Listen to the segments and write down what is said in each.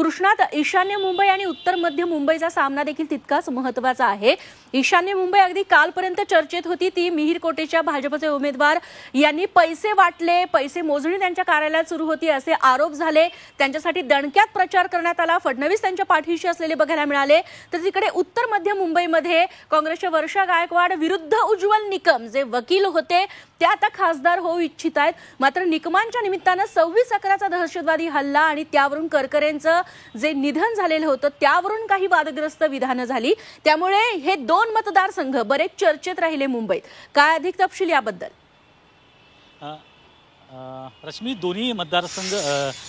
कृष्णात ईशान्य मुंबई आणि उत्तर मध्य मुंबईचा सामना देखील तितकाच महत्त्वाचा आहे। ईशान्य मुंबई अगदी कालपर्यंत चर्चेत होती। ती मिहिर कोटेच्या भाजपचे उमेदवार यांनी पैसे वाटले, पैसे मोजणी त्यांच्या कार्यालयात सुरू होती असे आरोप झाले। त्यांच्यासाठी दणक्यात प्रचार करण्यात आला। फडणवीस त्यांच्या पाठीशी असलेले बघायला मिळाले। तर तिकडे उत्तर मध्य मुंबईमध्ये काँग्रेसच्या वर्षा गायकवाड विरुद्ध उज्ज्वल निकम जे वकील होते ते आता खासदार होऊ इच्छित आहेत। मात्र निकमांच्या निमित्ताने 26/11चा दहशतवादी हल्ला आणि त्यावरून करकरेंचं जे निधन झालेलं होतं त्यावरून काही वादग्रस्त विधानं झाली। त्यामुळे हे दोन मतदारसंघ बरेच चर्चेत राहिले मुंबईत। काय अधिक तपशील याबद्दल? रश्मी, दोन्ही मतदारसंघ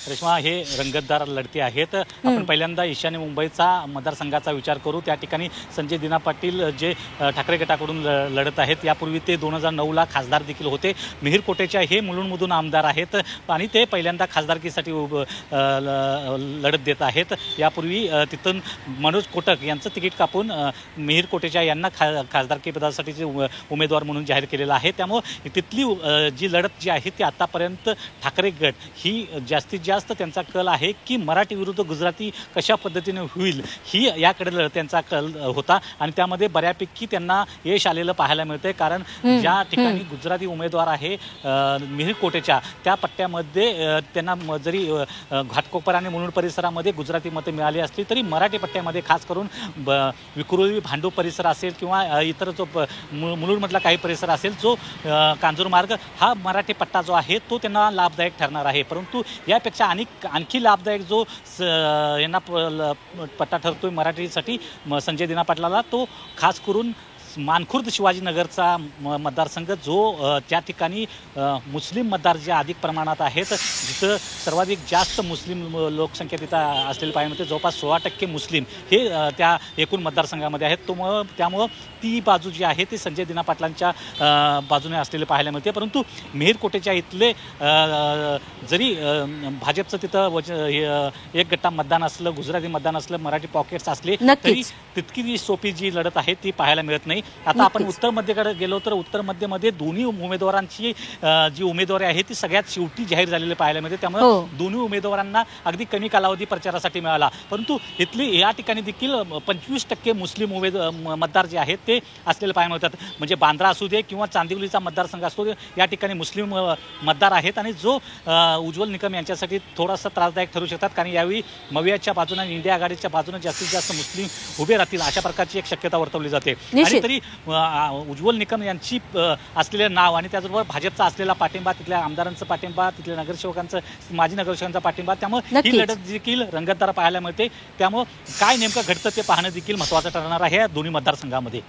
रेश्मा हे रंगतदार लढती आहेत। आपण पहिल्यांदा ईशान्य मुंबईचा मतदारसंघाचा विचार करू। त्या ठिकाणी संजय दिना पाटील जे ठाकरे गटाकडून लढत आहेत। यापूर्वी ते 2009ला खासदार देखील होते। मिहिर कोटेच्या हे मुलुंडमधून आमदार आहेत आणि ते पहिल्यांदा खासदारकीसाठी लढत देत आहेत। यापूर्वी तिथून मनोज कोटक यांचं तिकीट कापून मिहिर कोटेच्या यांना खासदारकी पदासाठीचे उमेदवार म्हणून जाहीर केलेलं आहे। त्यामुळे तिथली जी लढत जी आहे ती आतापर्यंत ठाकरे गट ही जास्तीत जास्त त्यांचा कल आहे की मराठी विरुद्ध गुजराती कशा पद्धतीने होईल ही याकडे त्यांचा कल होता आणि त्यामध्ये बऱ्यापैकी त्यांना यश आलेलं पाहायला मिळतंय। कारण ज्या ठिकाणी गुजराती उमेदवार आहे मिहिर कोटेच्या त्या पट्ट्यामध्ये त्यांना जरी घाटकोपर आणि मुलुंड परिसरामध्ये गुजराती मते मिळाली असली तरी मराठी पट्ट्यामध्ये खास करून विक्रोळी भांडूप परिसर असेल किंवा इतर जो मुलुंडमधला काही परिसर असेल जो कांजूर मार्ग हा मराठी पट्टा जो आहे तो त्यांना लाभदायक ठरणार आहे। परंतु यापेक्षा आणखी लाभदायक जो यांना पट्टा ठरतोय मराठीसाठी संजय दिना पाटलाला तो खास करून मानखुर्द शिवाजीनगरचा मतदारसंघ जो त्या ठिकाणी मुस्लिम मतदार जे अधिक प्रमाणात आहेत, जिथं सर्वाधिक जास्त मुस्लिम लोकसंख्या तिथं असलेली पाहायला मिळते। जवळपास 16% मुस्लिम हे त्या एकूण मतदारसंघामध्ये आहेत। त्यामुळं ती बाजू जी आहे ती संजय दिना पाटलांच्या बाजूने असलेले पाहायला मिळते। परंतु मिहिर कोटेच्या इथले जरी भाजपचं तिथं एक गट्टा मतदान असलं, गुजराती मतदान असलं, मराठी पॉकेट्स असले तरी तितकी सोपी जी लढत आहे ती पाहायला मिळत नाही। आता आपण उत्तर मध्यकडे गेलो तर उत्तर मध्यमध्ये दोन्ही उमेदवारांची जी उमेदवारी आहे ती सगळ्यात शेवटी जाहीर झालेली पाहायला मिळते। त्यामुळे दोन्ही उमेदवारांना अगदी कमी कालावधी प्रचारासाठी मिळाला। परंतु इथली या ठिकाणी देखील 25% मुस्लिम मतदार जे आहेत ते असलेले पाहायला मिळतात। म्हणजे बांद्रा असू दे किंवा चांदिवलीचा मतदारसंघ असतो या ठिकाणी मुस्लिम मतदार आहेत आणि जो उज्ज्वल निकम यांच्यासाठी थोडासा त्रासदायक ठरू शकतात। कारण यावेळी मवियाच्या बाजूने इंडिया आघाडीच्या बाजूने जास्तीत जास्त मुस्लिम उभे राहतील अशा प्रकारची एक शक्यता वर्तवली जाते। आणि तरी उज्ज्वल निकम यांची असलेले नाव आणि त्याचबरोबर भाजपचा असलेला पाठिंबा, तिथल्या आमदारांचा पाठिंबा, तिथल्या नगरसेवकांचा, माजी नगरसेवकांचा पाठिंबा, त्यामुळे ही लढत देखील रंगतदार पाहायला मिळते। त्यामुळे काय नेमकं घडतं ते पाहणं देखील महत्त्वाचं ठरणार आहे या दोन्ही मतदारसंघामध्ये।